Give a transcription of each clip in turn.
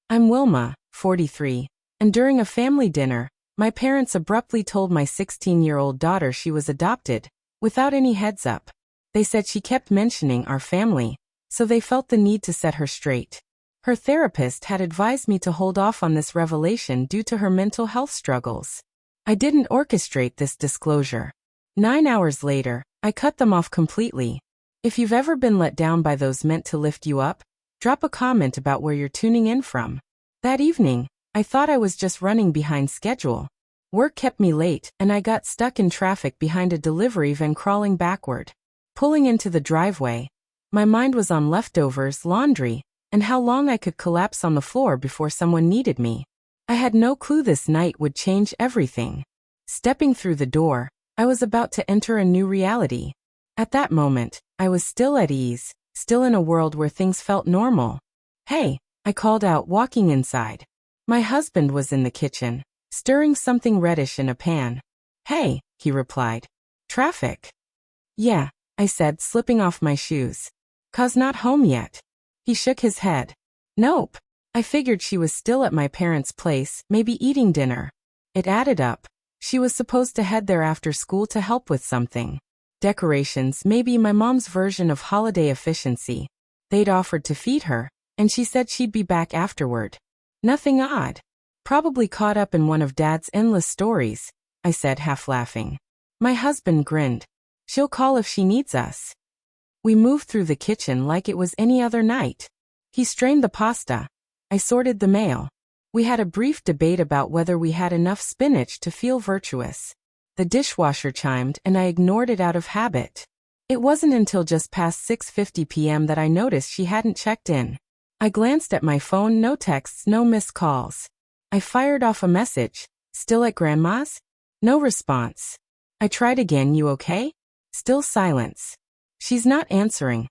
I'm Wilma, 43, and during a family dinner, my parents abruptly told my 16-year-old daughter she was adopted, without any heads up. They said she kept mentioning our family, so they felt the need to set her straight. Her therapist had advised me to hold off on this revelation due to her mental health struggles. I didn't orchestrate this disclosure. 9 hours later, I cut them off completely. If you've ever been let down by those meant to lift you up, drop a comment about where you're tuning in from. That evening, I thought I was just running behind schedule. Work kept me late, and I got stuck in traffic behind a delivery van crawling backward. Pulling into the driveway, my mind was on leftovers, laundry, and how long I could collapse on the floor before someone needed me. I had no clue this night would change everything. Stepping through the door, I was about to enter a new reality. At that moment, I was still at ease, still in a world where things felt normal. "Hey," I called out, walking inside. My husband was in the kitchen, stirring something reddish in a pan. "Hey," he replied. "Traffic?" "Yeah," I said, slipping off my shoes. "'Cause not home yet?" He shook his head. "Nope." I figured she was still at my parents' place, maybe eating dinner. It added up. She was supposed to head there after school to help with something. Decorations, maybe my mom's version of holiday efficiency. They'd offered to feed her, and she said she'd be back afterward. Nothing odd. Probably caught up in one of Dad's endless stories, I said, half laughing. My husband grinned. "She'll call if she needs us." We moved through the kitchen like it was any other night. He strained the pasta. I sorted the mail. We had a brief debate about whether we had enough spinach to feel virtuous. The dishwasher chimed, and I ignored it out of habit. It wasn't until just past 6:50 p.m. that I noticed she hadn't checked in. I glanced at my phone, no texts, no missed calls. I fired off a message. "Still at Grandma's?" No response. I tried again, "You okay?" Still silence. "She's not answering."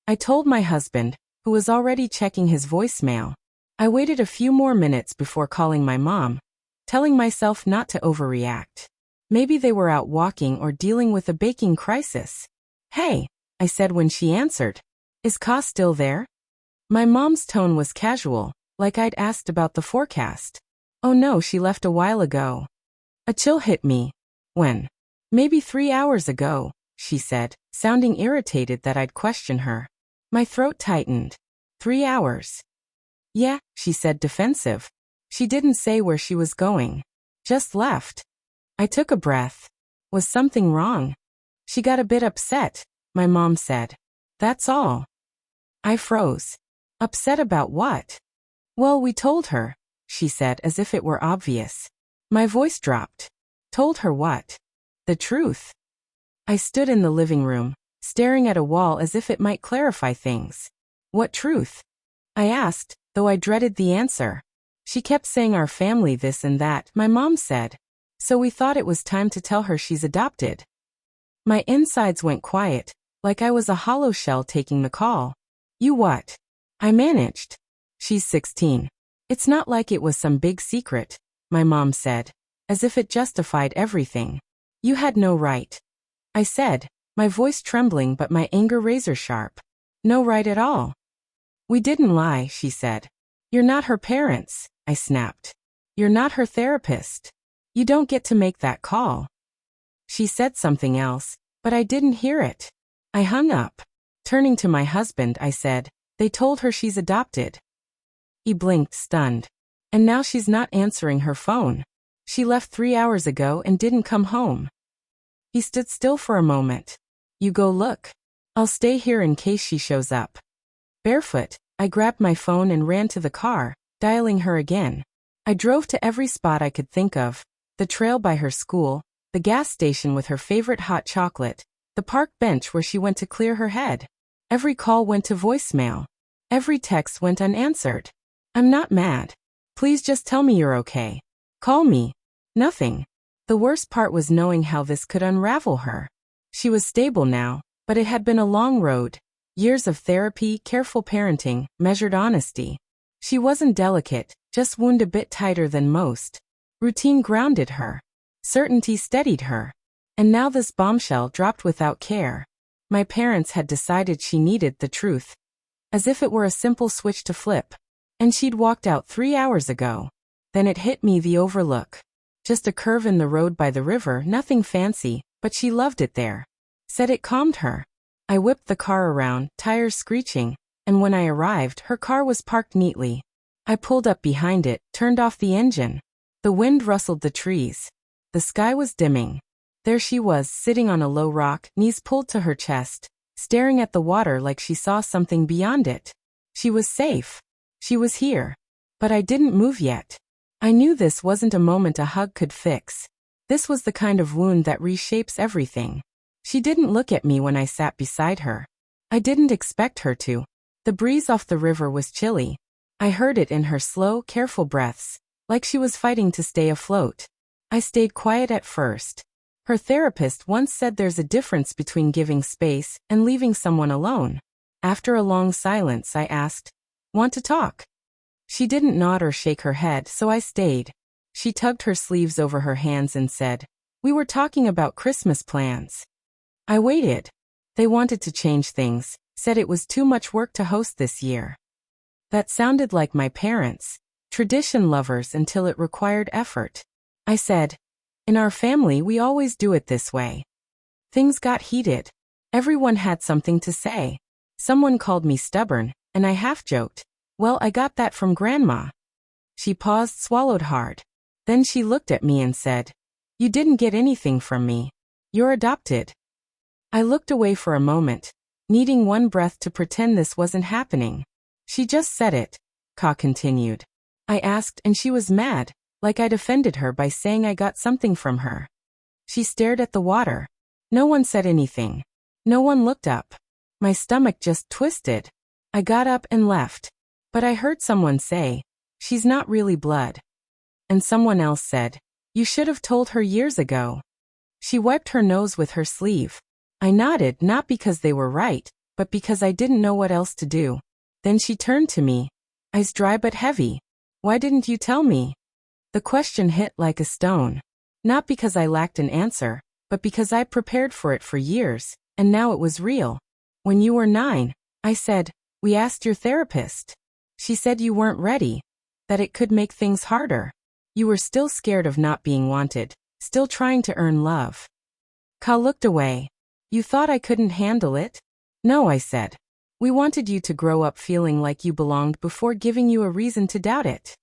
I told my husband, who was already checking his voicemail. I waited a few more minutes before calling my mom, telling myself not to overreact. Maybe they were out walking or dealing with a baking crisis. "Hey," I said when she answered. "Is Ka still there?" My mom's tone was casual, like I'd asked about the forecast. "Oh no, she left a while ago." A chill hit me. "When?" "Maybe 3 hours ago," she said, sounding irritated that I'd question her. My throat tightened. 3 hours. "Yeah," she said, defensive. She didn't say where she was going. Just left. I took a breath. Was something wrong? "She got a bit upset," my mom said. "That's all." I froze. Upset about what? "Well, we told her," she said, as if it were obvious. My voice dropped. "Told her what?" "The truth." I stood in the living room, staring at a wall as if it might clarify things. "What truth?" I asked, though I dreaded the answer. "She kept saying our family this and that," my mom said. "So we thought it was time to tell her she's adopted." My insides went quiet, like I was a hollow shell taking the call. "You what?" I managed. "She's 16. It's not like it was some big secret," my mom said, as if it justified everything. "You had no right," I said, my voice trembling but my anger razor sharp. "No right at all." "We didn't lie," she said. "You're not her parents," I snapped. "You're not her therapist. You don't get to make that call." She said something else, but I didn't hear it. I hung up. Turning to my husband, I said, "They told her she's adopted." He blinked, stunned. "And now she's not answering her phone. She left 3 hours ago and didn't come home." He stood still for a moment. "You go look. I'll stay here in case she shows up." Barefoot, I grabbed my phone and ran to the car, dialing her again. I drove to every spot I could think of: the trail by her school, the gas station with her favorite hot chocolate, the park bench where she went to clear her head. Every call went to voicemail. Every text went unanswered. "I'm not mad. Please just tell me you're okay. Call me." Nothing. The worst part was knowing how this could unravel her. She was stable now, but it had been a long road. Years of therapy, careful parenting, measured honesty. She wasn't delicate, just wound a bit tighter than most. Routine grounded her. Certainty steadied her. And now this bombshell dropped without care. My parents had decided she needed the truth. As if it were a simple switch to flip. And she'd walked out 3 hours ago. Then it hit me, the overlook. Just a curve in the road by the river, nothing fancy, but she loved it there. Said it calmed her. I whipped the car around, tires screeching, and when I arrived, her car was parked neatly. I pulled up behind it, turned off the engine. The wind rustled the trees. The sky was dimming. There she was, sitting on a low rock, knees pulled to her chest, staring at the water like she saw something beyond it. She was safe. She was here. But I didn't move yet. I knew this wasn't a moment a hug could fix. This was the kind of wound that reshapes everything. She didn't look at me when I sat beside her. I didn't expect her to. The breeze off the river was chilly. I heard it in her slow, careful breaths, like she was fighting to stay afloat. I stayed quiet at first. Her therapist once said there's a difference between giving space and leaving someone alone. After a long silence, I asked, "Want to talk?" She didn't nod or shake her head, so I stayed. She tugged her sleeves over her hands and said, "We were talking about Christmas plans." I waited. They wanted to change things, said it was too much work to host this year. That sounded like my parents, tradition lovers until it required effort. I said, "In our family we always do it this way." Things got heated. Everyone had something to say. Someone called me stubborn, and I half joked, "Well, I got that from Grandma." She paused, swallowed hard. Then she looked at me and said, "You didn't get anything from me. You're adopted." I looked away for a moment, needing one breath to pretend this wasn't happening. "She just said it," Ka continued. I asked, and she was mad, like I'd offended her by saying I got something from her. She stared at the water. No one said anything. No one looked up. My stomach just twisted. I got up and left. But I heard someone say, "She's not really blood." And someone else said, "You should have told her years ago." She wiped her nose with her sleeve. I nodded, not because they were right, but because I didn't know what else to do. Then she turned to me. Eyes dry but heavy. "Why didn't you tell me?" The question hit like a stone. Not because I lacked an answer, but because I prepared for it for years, and now it was real. "When you were 9, I said, we asked your therapist. She said you weren't ready, that it could make things harder. You were still scared of not being wanted, still trying to earn love." Ka looked away. "You thought I couldn't handle it?" "No," I said. "We wanted you to grow up feeling like you belonged before giving you a reason to doubt it."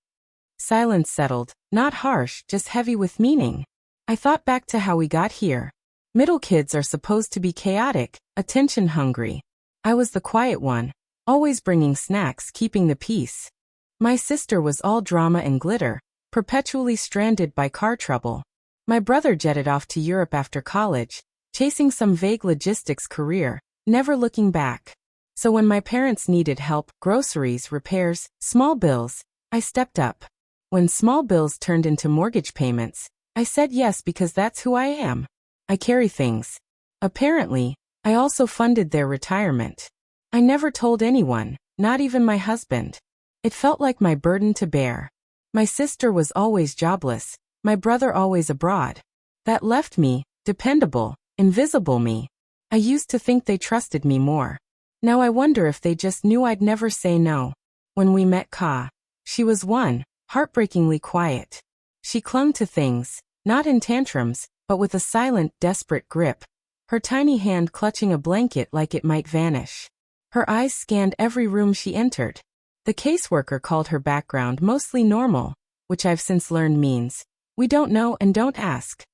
Silence settled, not harsh, just heavy with meaning. I thought back to how we got here. Middle kids are supposed to be chaotic, attention-hungry. I was the quiet one, always bringing snacks, keeping the peace. My sister was all drama and glitter, perpetually stranded by car trouble. My brother jetted off to Europe after college, chasing some vague logistics career, never looking back. So when my parents needed help, groceries, repairs, small bills, I stepped up. When small bills turned into mortgage payments, I said yes because that's who I am. I carry things. Apparently, I also funded their retirement. I never told anyone, not even my husband. It felt like my burden to bear. My sister was always jobless, my brother always abroad. That left me, dependable, invisible me. I used to think they trusted me more. Now I wonder if they just knew I'd never say no. When we met Ka, she was one, heartbreakingly quiet. She clung to things, not in tantrums, but with a silent, desperate grip. Her tiny hand clutching a blanket like it might vanish. Her eyes scanned every room she entered. The caseworker called her background mostly normal, which I've since learned means, we don't know and don't ask.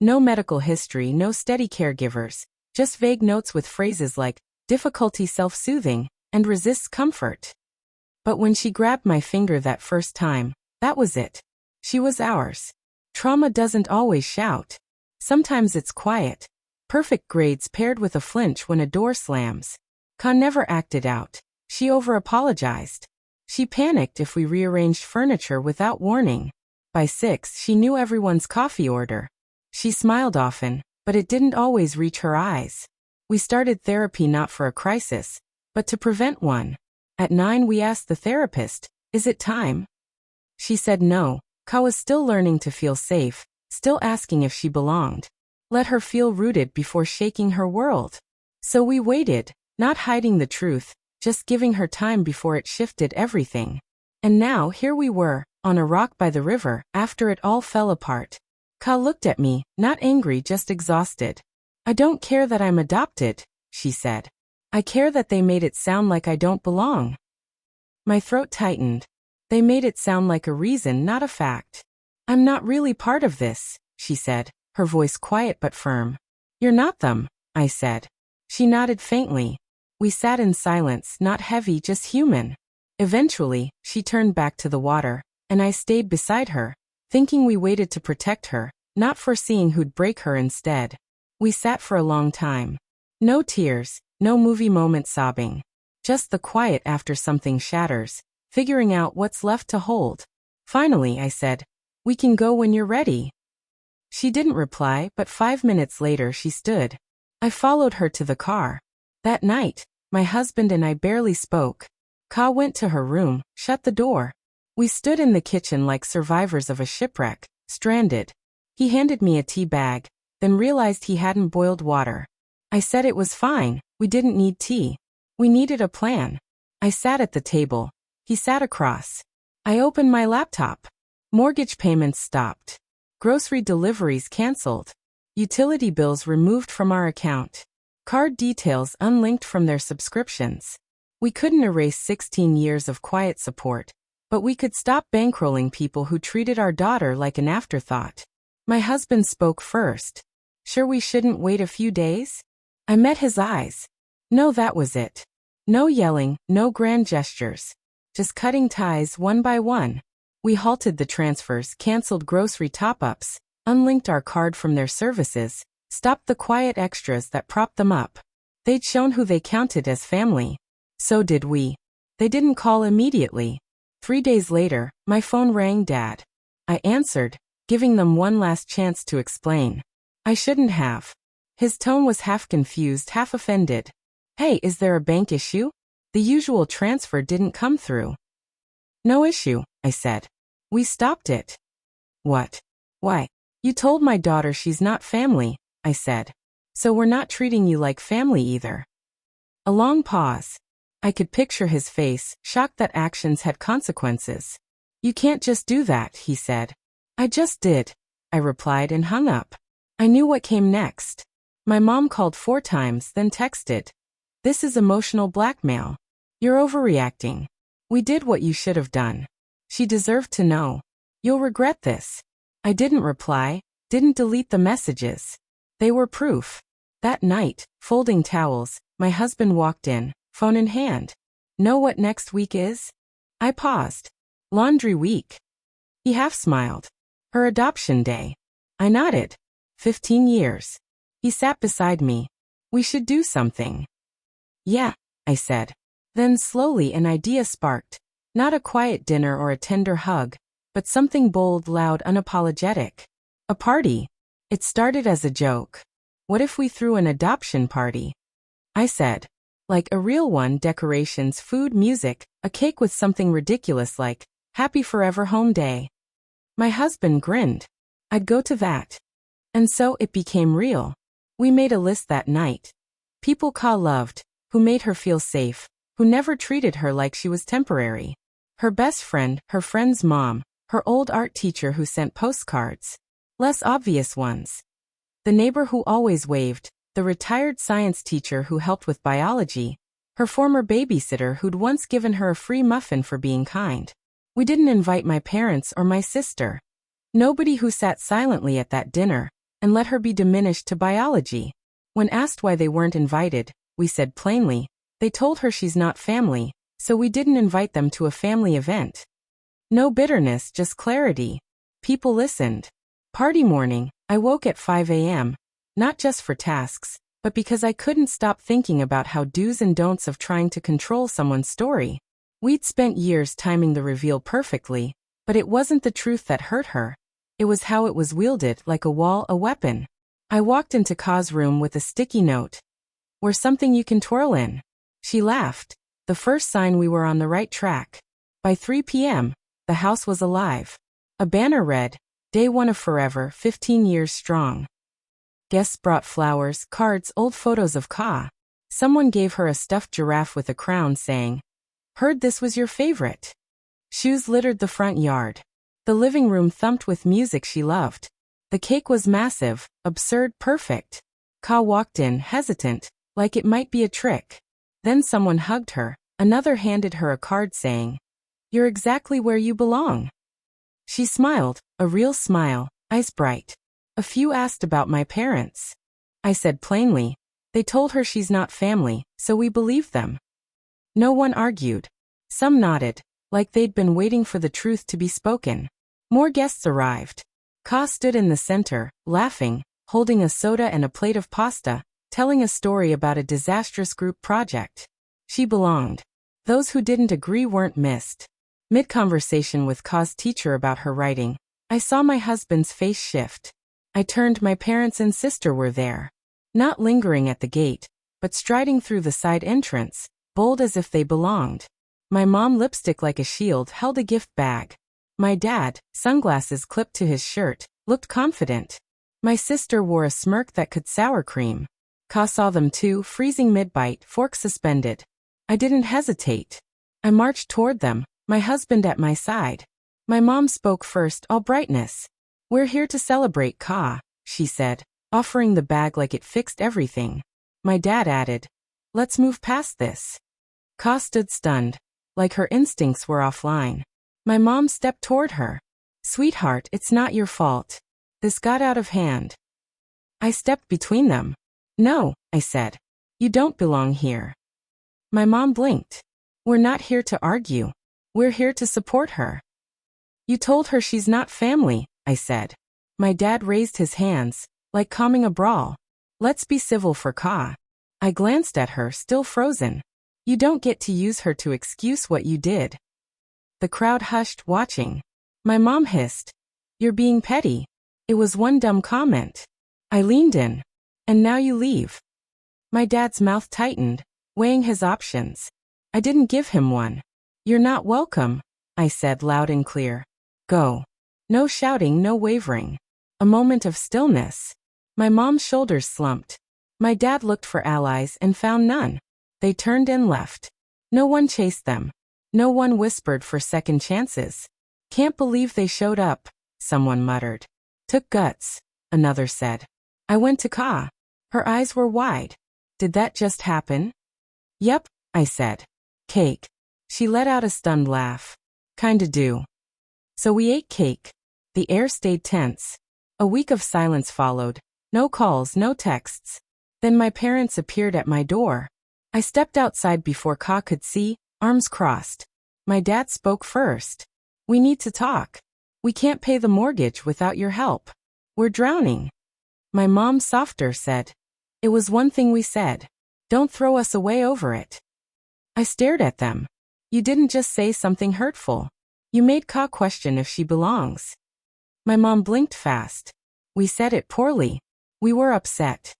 No medical history, no steady caregivers, just vague notes with phrases like, difficulty self-soothing, and resists comfort. But when she grabbed my finger that first time, that was it. She was ours. Trauma doesn't always shout. Sometimes it's quiet. Perfect grades paired with a flinch when a door slams. Ka never acted out. She over-apologized. She panicked if we rearranged furniture without warning. By 6, she knew everyone's coffee order. She smiled often, but it didn't always reach her eyes. We started therapy not for a crisis, but to prevent one. At 9 we asked the therapist, "Is it time?" She said no. Ka was still learning to feel safe, still asking if she belonged. Let her feel rooted before shaking her world. So we waited, not hiding the truth, just giving her time before it shifted everything. And now here we were, on a rock by the river, after it all fell apart. Ka looked at me, not angry, just exhausted. I don't care that I'm adopted, she said. I care that they made it sound like I don't belong. My throat tightened. They made it sound like a reason, not a fact. I'm not really part of this, she said, her voice quiet but firm. You're not them, I said. She nodded faintly. We sat in silence, not heavy, just human. Eventually, she turned back to the water, and I stayed beside her, thinking we waited to protect her, not foreseeing who'd break her instead. We sat for a long time. No tears, no movie moment sobbing. Just the quiet after something shatters, figuring out what's left to hold. Finally, I said, "We can go when you're ready." She didn't reply, but 5 minutes later she stood. I followed her to the car. That night, my husband and I barely spoke. Ka went to her room, shut the door. We stood in the kitchen like survivors of a shipwreck, stranded. He handed me a tea bag, then realized he hadn't boiled water. I said it was fine, we didn't need tea. We needed a plan. I sat at the table. He sat across. I opened my laptop. Mortgage payments stopped. Grocery deliveries canceled. Utility bills removed from our account. Card details unlinked from their subscriptions. We couldn't erase 16 years of quiet support, but we could stop bankrolling people who treated our daughter like an afterthought. My husband spoke first. Sure we shouldn't wait a few days? I met his eyes. No, that was it. No yelling, no grand gestures. Just cutting ties one by one. We halted the transfers, canceled grocery top-ups, unlinked our card from their services, stopped the quiet extras that propped them up. They'd shown who they counted as family. So did we. They didn't call immediately. 3 days later, my phone rang. Dad. I answered, giving them one last chance to explain. I shouldn't have. His tone was half confused, half offended. Hey, is there a bank issue? The usual transfer didn't come through. No issue, I said. We stopped it. What? Why? You told my daughter she's not family, I said. So we're not treating you like family either. A long pause. I could picture his face, shocked that actions had consequences. You can't just do that, he said. I just did, I replied and hung up. I knew what came next. My mom called 4 times, then texted. This is emotional blackmail. You're overreacting. We did what you should have done. She deserved to know. You'll regret this. I didn't reply, didn't delete the messages. They were proof. That night, folding towels, my husband walked in, phone in hand. Know what next week is? I paused. Laundry week. He half smiled. Her adoption day. I nodded. 15 years. He sat beside me. We should do something. Yeah, I said. Then slowly an idea sparked. Not a quiet dinner or a tender hug, but something bold, loud, unapologetic. A party. It started as a joke. What if we threw an adoption party? I said. Like a real one, decorations, food, music, a cake with something ridiculous like, Happy Forever Home Day. My husband grinned. I'd go to that. And so it became real. We made a list that night. People Ka loved, who made her feel safe, who never treated her like she was temporary. Her best friend, her friend's mom, her old art teacher who sent postcards. Less obvious ones. The neighbor who always waved, the retired science teacher who helped with biology, her former babysitter who'd once given her a free muffin for being kind. We didn't invite my parents or my sister. Nobody who sat silently at that dinner and let her be diminished to biology. When asked why they weren't invited, we said plainly, they told her she's not family, so we didn't invite them to a family event. No bitterness, just clarity. People listened. Party morning, I woke at 5 a.m., not just for tasks, but because I couldn't stop thinking about how do's and don'ts of trying to control someone's story. We'd spent years timing the reveal perfectly, but it wasn't the truth that hurt her. It was how it was wielded, like a wall, a weapon. I walked into Ka's room with a sticky note. We're something you can twirl in. She laughed, the first sign we were on the right track. By 3 p.m., the house was alive. A banner read, Day 1 of Forever, 15 years strong. Guests brought flowers, cards, old photos of Ka. Someone gave her a stuffed giraffe with a crown saying, Heard this was your favorite. Shoes littered the front yard. The living room thumped with music she loved. The cake was massive, absurd, perfect. Ka walked in, hesitant, like it might be a trick. Then someone hugged her. Another handed her a card saying, "You're exactly where you belong." She smiled, a real smile, eyes bright. A few asked about my parents. I said plainly. They told her she's not family, so we believed them. No one argued. Some nodded, like they'd been waiting for the truth to be spoken. More guests arrived. Ka stood in the center, laughing, holding a soda and a plate of pasta, telling a story about a disastrous group project. She belonged. Those who didn't agree weren't missed. Mid-conversation with Ka's teacher about her writing, I saw my husband's face shift. I turned. My parents and sister were there. Not lingering at the gate, but striding through the side entrance, bold as if they belonged. My mom, lipstick like a shield, held a gift bag. My dad, sunglasses clipped to his shirt, looked confident. My sister wore a smirk that could sour cream. Ka saw them too, freezing mid-bite, fork suspended. I didn't hesitate. I marched toward them, my husband at my side. My mom spoke first, all brightness. "We're here to celebrate, Ka," she said, offering the bag like it fixed everything. My dad added, "Let's move past this." Ka stood stunned, like her instincts were offline. My mom stepped toward her. "Sweetheart, it's not your fault. This got out of hand." I stepped between them. "No," I said. "You don't belong here." My mom blinked. "We're not here to argue. We're here to support her." "You told her she's not family," I said. My dad raised his hands, like calming a brawl. "Let's be civil for Ka." I glanced at her, still frozen. "You don't get to use her to excuse what you did." The crowd hushed, watching. My mom hissed, "You're being petty. It was one dumb comment." I leaned in. "And now you leave." My dad's mouth tightened, weighing his options. I didn't give him one. "You're not welcome," I said loud and clear. "Go." No shouting, no wavering. A moment of stillness. My mom's shoulders slumped. My dad looked for allies and found none. They turned and left. No one chased them. No one whispered for second chances. "Can't believe they showed up," someone muttered. "Took guts," another said. I went to Ka. Her eyes were wide. "Did that just happen?" "Yep," I said. "Cake." She let out a stunned laugh. "Kinda do." So we ate cake. The air stayed tense. A week of silence followed. No calls, no texts. Then my parents appeared at my door. I stepped outside before Ka could see, arms crossed. My dad spoke first. "We need to talk. We can't pay the mortgage without your help. We're drowning." My mom, softer, said, "It was one thing we said. Don't throw us away over it." I stared at them. "You didn't just say something hurtful. You made Ka question if she belongs." My mom blinked fast. "We said it poorly. We were upset."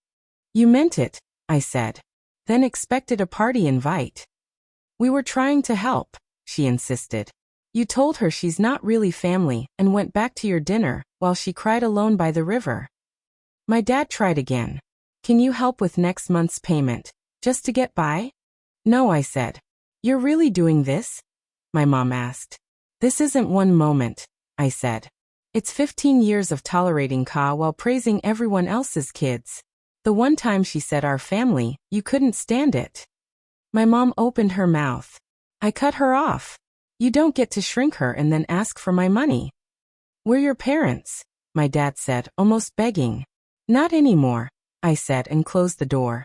"You meant it," I said. Then expected a party invite. "We were trying to help," she insisted. "You told her she's not really family and went back to your dinner while she cried alone by the river." My dad tried again. "Can you help with next month's payment, just to get by?" "No," I said. "You're really doing this?" My mom asked. "This isn't one moment," I said. "It's 15 years of tolerating Ka while praising everyone else's kids. The one time she said our family, you couldn't stand it." My mom opened her mouth. I cut her off. "You don't get to shrink her and then ask for my money." "We're your parents," my dad said, almost begging. "Not anymore," I said and closed the door.